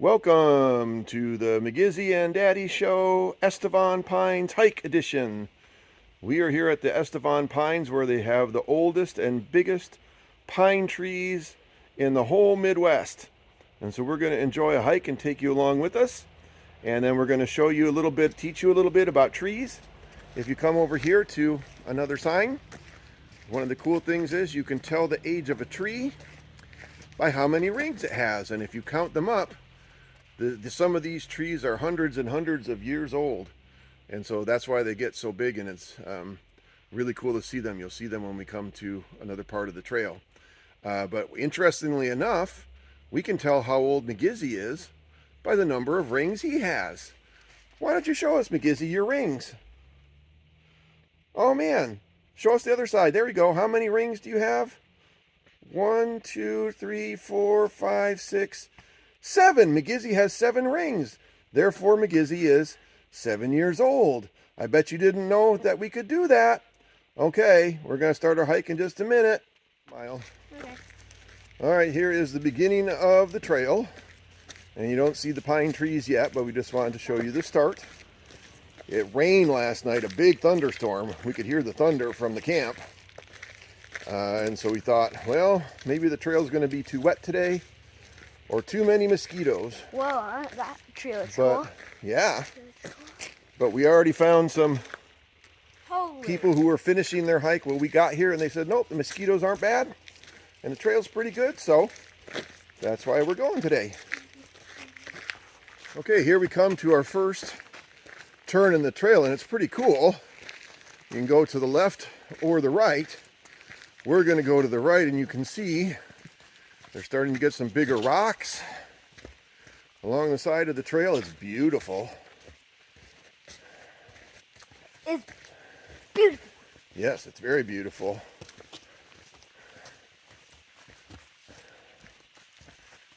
Welcome to the Migizi and Daddy Show Estivant Pines Hike Edition. We are here at the Estivant Pines where they have the oldest and biggest pine trees in the whole Midwest. And so we're going to enjoy a hike and take you along with us. And then we're going to show you a little bit, teach you a little bit about trees. If you come over here to another sign, one of the cool things is you can tell the age of a tree by how many rings it has. And if you count them up, some of these trees are hundreds and hundreds of years old, and so that's why they get so big, and it's really cool to see them. You'll see them when we come to another part of the trail. But interestingly enough, we can tell how old Migizi is by the number of rings he has. Why don't you show us, Migizi, your rings? Oh man, show us the other side. There we go. How many rings do you have? 1, 2, 3, 4, 5, 6, 7. Migizi has 7 rings. Therefore, Migizi is 7 years old. I bet you didn't know that we could do that. Okay, we're going to start our hike in just a minute. Smile. Okay. All right, here is the beginning of the trail. And you don't see the pine trees yet, but we just wanted to show you the start. It rained last night, a big thunderstorm. We could hear the thunder from the camp. And so we thought, well, maybe the trail's going to be too wet today. Or too many mosquitoes. Whoa, that tree looks cool. Yeah. But we already found some Holy. people who were finishing their hike when we got here, and they said, nope, the mosquitoes aren't bad. And the trail's pretty good, so that's why we're going today. Okay, here we come to our first turn in the trail, and it's pretty cool. You can go to the left or the right. We're going to go to the right, and you can see they're starting to get some bigger rocks along the side of the trail. It's beautiful. It's beautiful. Yes, it's very beautiful.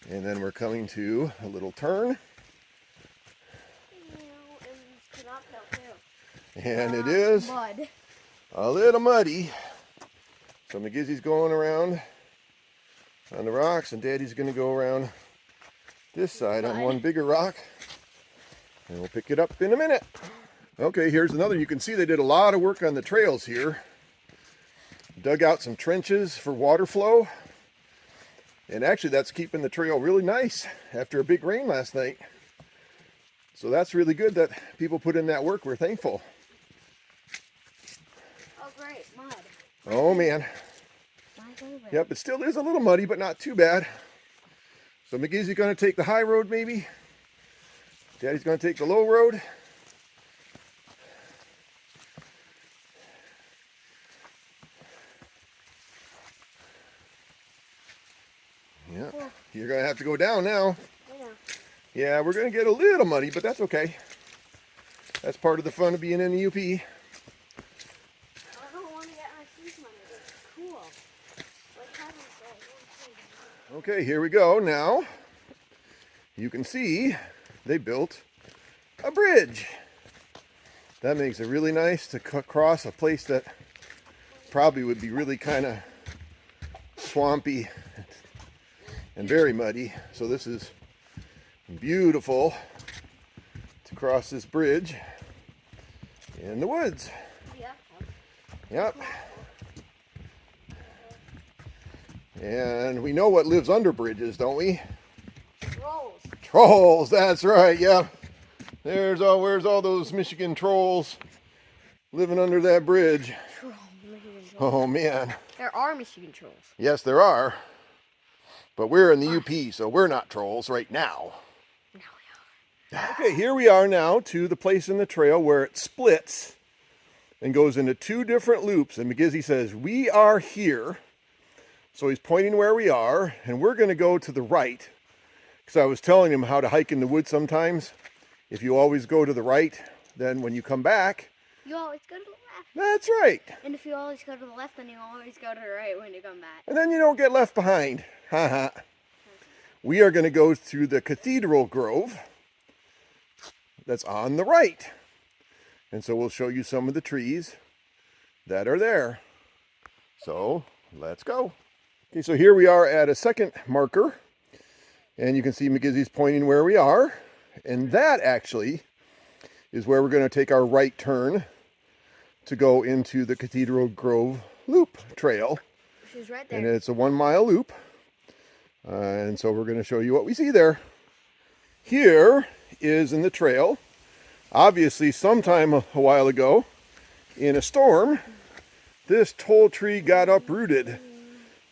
And then we're coming to a little turn. And it is mud. A little muddy. So Migizi's going around on the rocks, and Daddy's going to go around this side on one bigger rock, and we'll pick it up in a minute. Okay, here's another. You can see they did a lot of work on the trails here. Dug out some trenches for water flow, and actually that's keeping the trail really nice after a big rain last night. So that's really good that people put in that work. We're thankful. Oh great, mud. Oh man. Yep, it still is a little muddy, but not too bad. So Migizi's going to take the high road maybe. Daddy's going to take the low road. Yeah, you're going to have to go down now. Yeah, we're going to get a little muddy, but that's okay. That's part of the fun of being in the UP. Okay, here we go. Now, you can see they built a bridge. That makes it really nice to cross a place that probably would be really kind of swampy and very muddy. So this is beautiful to cross this bridge in the woods. Yep. And we know what lives under bridges, don't we? Trolls. Trolls, that's right, yeah. Where's all those Michigan trolls living under that bridge? Oh man. There are Michigan trolls. Yes, there are. But we're in the UP, so we're not trolls right now. No, we are. Okay, here we are now to the place in the trail where it splits and goes into 2 different loops. And Migizi says, we are here. So he's pointing where we are, and we're going to go to the right. Because I was telling him how to hike in the woods sometimes. If you always go to the right, then when you come back, you always go to the left. That's right. And if you always go to the left, then you always go to the right when you come back. And then you don't get left behind. Haha. We are going to go through the Cathedral Grove that's on the right. And so we'll show you some of the trees that are there. So let's go. Okay, so here we are at a second marker. And you can see Migizi's pointing where we are. And that actually is where we're going to take our right turn to go into the Cathedral Grove Loop Trail. She's right there. And it's a 1 mile loop. And so we're going to show you what we see there. Here is in the trail, obviously sometime a while ago, in a storm, this tall tree got uprooted.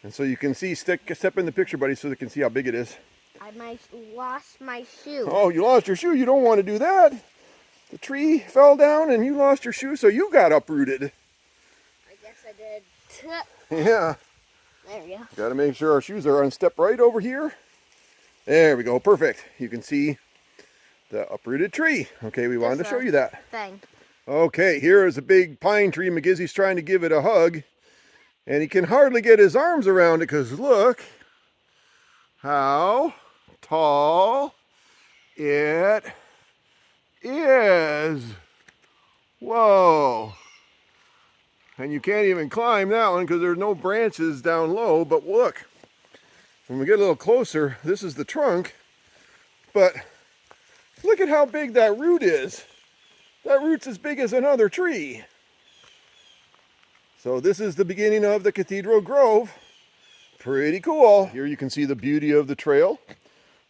And so you can see, step in the picture, buddy, so they can see how big it is. I lost my shoe. Oh, you lost your shoe. You don't want to do that. The tree fell down and you lost your shoe, so you got uprooted. I guess I did. Yeah. There we go. Got to make sure our shoes are on step right over here. There we go. Perfect. You can see the uprooted tree. Okay, we wanted to show you that. Thing. Okay, here is a big pine tree. Migizi's trying to give it a hug. And he can hardly get his arms around it because look how tall it is. Whoa. And you can't even climb that one because there's no branches down low. But look, when we get a little closer, this is the trunk. But look at how big that root is. That root's as big as another tree. So this is the beginning of the Cathedral Grove. Pretty cool. Here you can see the beauty of the trail.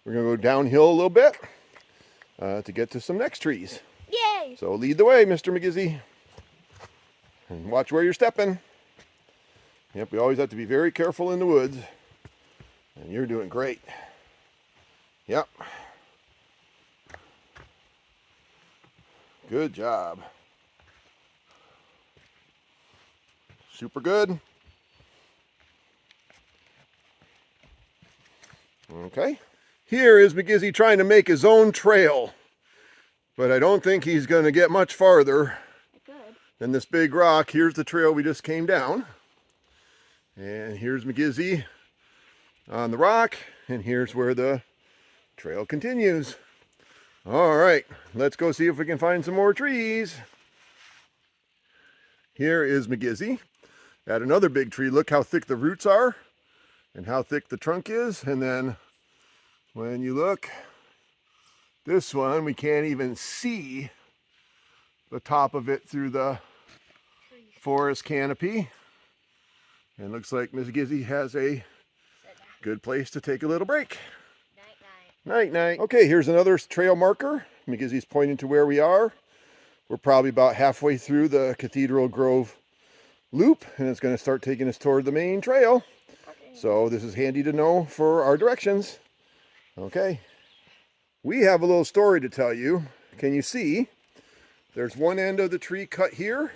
We're going to go downhill a little bit to get to some next trees. Yay! So lead the way, Mr. Migizi. And watch where you're stepping. Yep, we always have to be very careful in the woods. And you're doing great. Yep. Good job. Super good. Okay. Here is Migizi trying to make his own trail. But I don't think he's going to get much farther than this big rock. Here's the trail we just came down. And here's Migizi on the rock. And here's where the trail continues. All right, let's go see if we can find some more trees. Here is Migizi at another big tree. Look how thick the roots are and how thick the trunk is. And then when you look, this one, we can't even see the top of it through the forest canopy. And looks like Migizi has a good place to take a little break. Night, night. Okay, here's another trail marker. Migizi's pointing to where we are. We're probably about halfway through the Cathedral Grove loop, and it's going to start taking us toward the main trail. So this is handy to know for our directions. Okay. We have a little story to tell you. Can you see? There's one end of the tree cut here,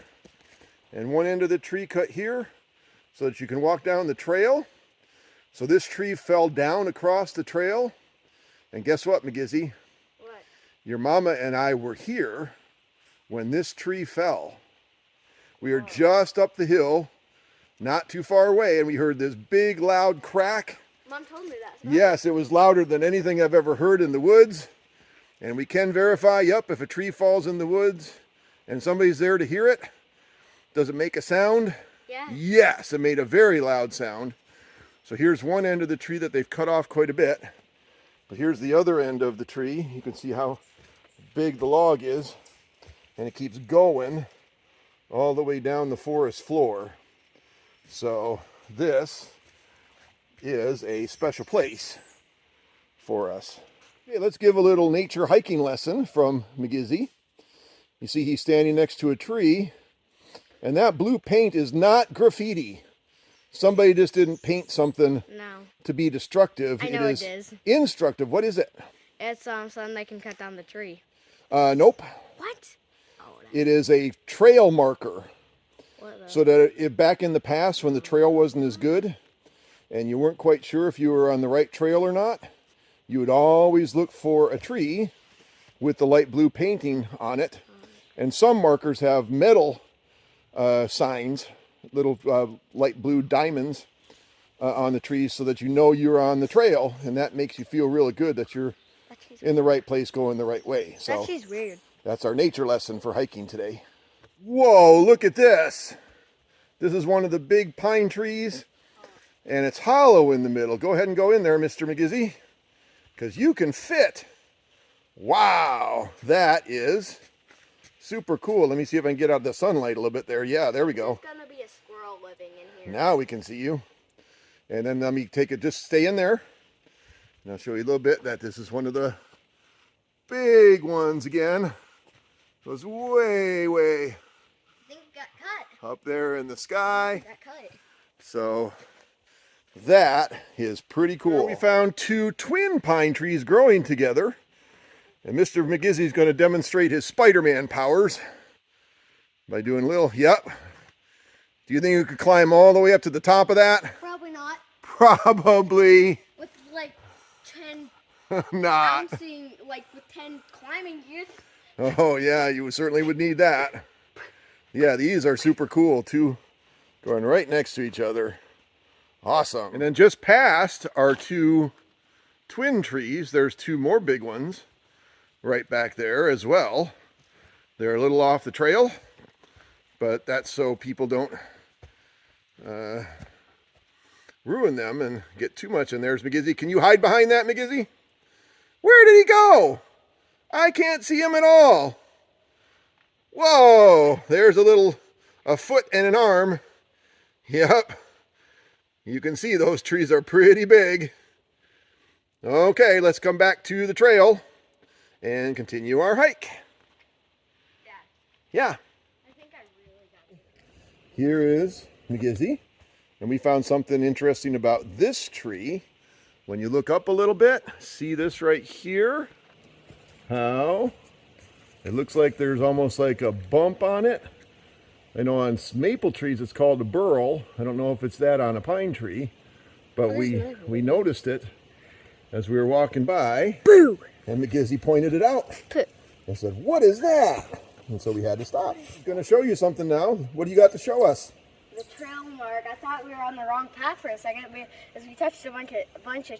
and one end of the tree cut here, so that you can walk down the trail. So this tree fell down across the trail. And guess what, Migizi? What? Your mama and I were here when this tree fell. We were just up the hill, not too far away, and we heard this big, loud crack. Mom told me that. Yes, it was louder than anything I've ever heard in the woods. And we can verify, yep, if a tree falls in the woods and somebody's there to hear it, does it make a sound? Yeah. Yes, it made a very loud sound. So here's one end of the tree that they've cut off quite a bit. But here's the other end of the tree. You can see how big the log is. And it keeps going all the way down the forest floor. So this is a special place for us. Okay, let's give a little nature hiking lesson from Migizi. You see he's standing next to a tree. And that blue paint is not graffiti. Somebody just didn't paint something to be destructive. I know it is. Instructive. What is it? It's something they can cut down the tree. Nope. What? Oh, it is a trail marker. What So that back in the past when the trail wasn't as good and you weren't quite sure if you were on the right trail or not, you would always look for a tree with the light blue painting on it. And some markers have metal signs, little light blue diamonds on the trees so that you know you're on the trail, and that makes you feel really good that you're in the right place going the right way. So that tree's weird. That's our nature lesson for hiking today. Whoa, look at this. This is one of the big pine trees, and it's hollow in the middle. Go ahead and go in there, Mr. Migizi. because you can fit. Wow, that is super cool. Let me see if I can get out the sunlight a little bit there. Yeah, there we go. There's gonna be a squirrel living in here. Now we can see you. And then let me take it, just stay in there. And I'll show you a little bit that this is one of the big ones again. Goes way, way I think it got cut. up there in the sky. Got cut. So that is pretty cool. We found two twin pine trees growing together. And Mr. Migizi is going to demonstrate his Spider-Man powers by doing a little, yep. Do you think you could climb all the way up to the top of that? Probably not. Probably With like 10 not. bouncing, like with 10 climbing gears. Oh yeah, you certainly would need that. Yeah, these are super cool too. Going right next to each other. Awesome. And then just past our two twin trees, there's two more big ones right back there as well. They're a little off the trail, but that's so people don't ruin them and get too much in there. Migizi, can you hide behind that, Migizi? Where did he go? I can't see him at all. Whoa, there's a foot and an arm. Yep. You can see those trees are pretty big. Okay, let's come back to the trail and continue our hike. Dad, Yeah. I think I really got it. Here is Migizi, and we found something interesting about this tree. When you look up a little bit, see this right here? How it looks like there's almost like a bump on it. I know on maple trees it's called a burl. I don't know if it's that on a pine tree, but we noticed it as we were walking by. Boo! And Migizi pointed it out. Poo. I said, "What is that?" And so we had to stop. I'm going to show you something now. What do you got to show us? The trail mark. I thought we were on the wrong path for a second, as we touched a bunch of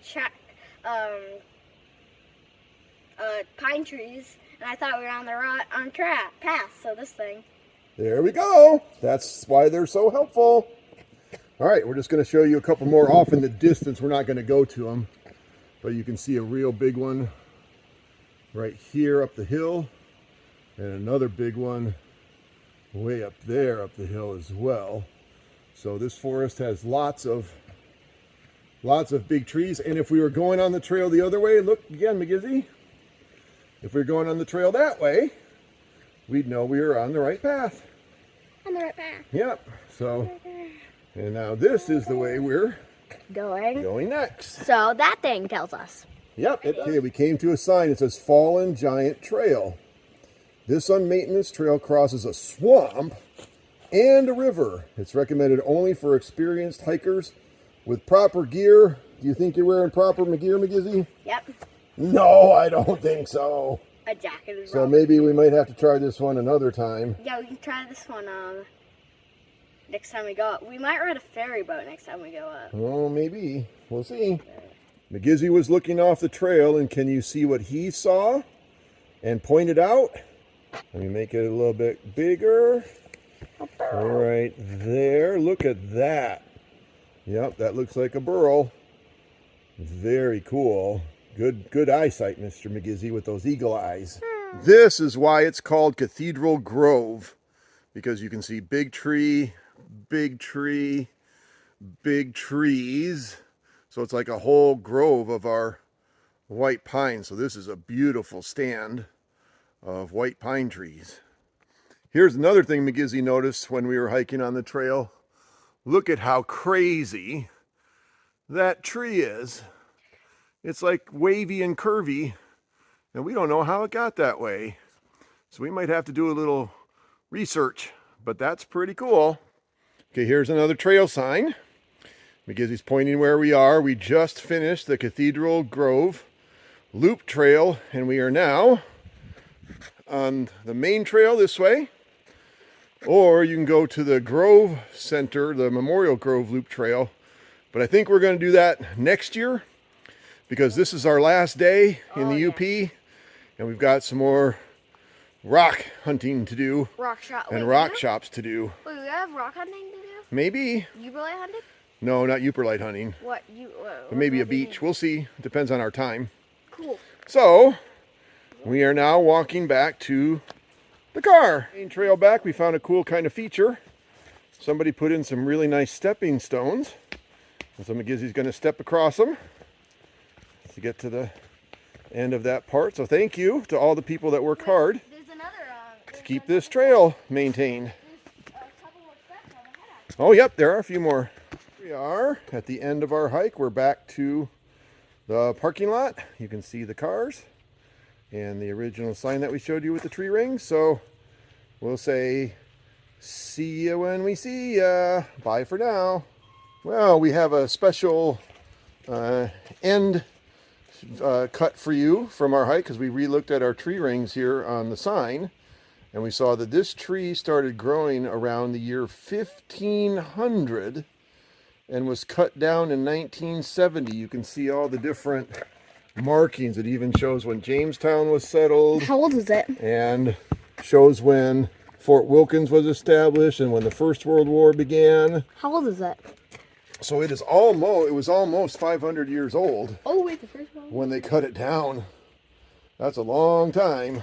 pine trees, and I thought we were on the wrong path. So this thing. There we go. That's why they're so helpful. All right, we're just going to show you a couple more off in the distance. We're not going to go to them, but you can see a real big one right here up the hill, and another big one way up there up the hill as well. So this forest has lots of big trees. And if we were going on the trail the other way, look again, Migizi. If we were going on the trail that way, we'd know we were on the right path. On the right path. Yep. So, and now this is the way we're Going. next. So that thing tells us. Yep. Okay, we came to a sign. It says Fallen Giant Trail. This unmaintened trail crosses a swamp and a river. It's recommended only for experienced hikers with proper gear. Do you think you're wearing proper gear, Migizi? Yep. No, I don't think so. A jacket is So maybe we might have to try this one another time. Yeah, we can try this one next time we go up. We might ride a ferry boat next time we go up. Oh, maybe. We'll see. Migizi was looking off the trail, and can you see what he saw and pointed out? Let me make it a little bit bigger. Right there. Look at that. Yep, that looks like a burl. Very cool. Good eyesight, Mr. Migizi, with those eagle eyes. This is why it's called Cathedral Grove, because you can see big tree, big tree, big trees. So it's like a whole grove of our white pine. So this is a beautiful stand of white pine trees. Here's another thing Migizi noticed when we were hiking on the trail. Look at how crazy that tree is. It's like wavy and curvy, and we don't know how it got that way. So we might have to do a little research, but that's pretty cool. Okay, here's another trail sign. Migizi's pointing where we are. We just finished the Cathedral Grove Loop Trail, and we are now on the main trail this way. Or you can go to the Grove Center, the Memorial Grove Loop Trail. But I think we're going to do that next year, because this is our last day in the UP, and we've got some more rock hunting to do. Rock shops to do. Wait, we have rock hunting to do? Maybe. Uberlite hunting? No, not Uperlite hunting. What? But maybe a beach. We'll see. It depends on our time. So we are now walking back to the car. Main trail back, we found a cool kind of feature. Somebody put in some really nice stepping stones. And so Migizi's going to step across them to get to the end of that part. So thank you to all the people that work hard to keep this trail maintained. Oh, yep, there are a few more. We are at the end of our hike. We're back to the parking lot. You can see the cars and the original sign that we showed you with the tree ring. So we'll say, see you when we see ya. Bye for now. Well, we have a special end cut for you from our hike because we re-looked at our tree rings here on the sign. And we saw that this tree started growing around the year 1500 and was cut down in 1970. You can see all the different markings. It even shows when Jamestown was settled. How old is it? And shows when Fort Wilkins was established and when the First World War began. How old is that? So it was almost 500 years old. Oh, wait, the first one? When they cut it down. That's a long time.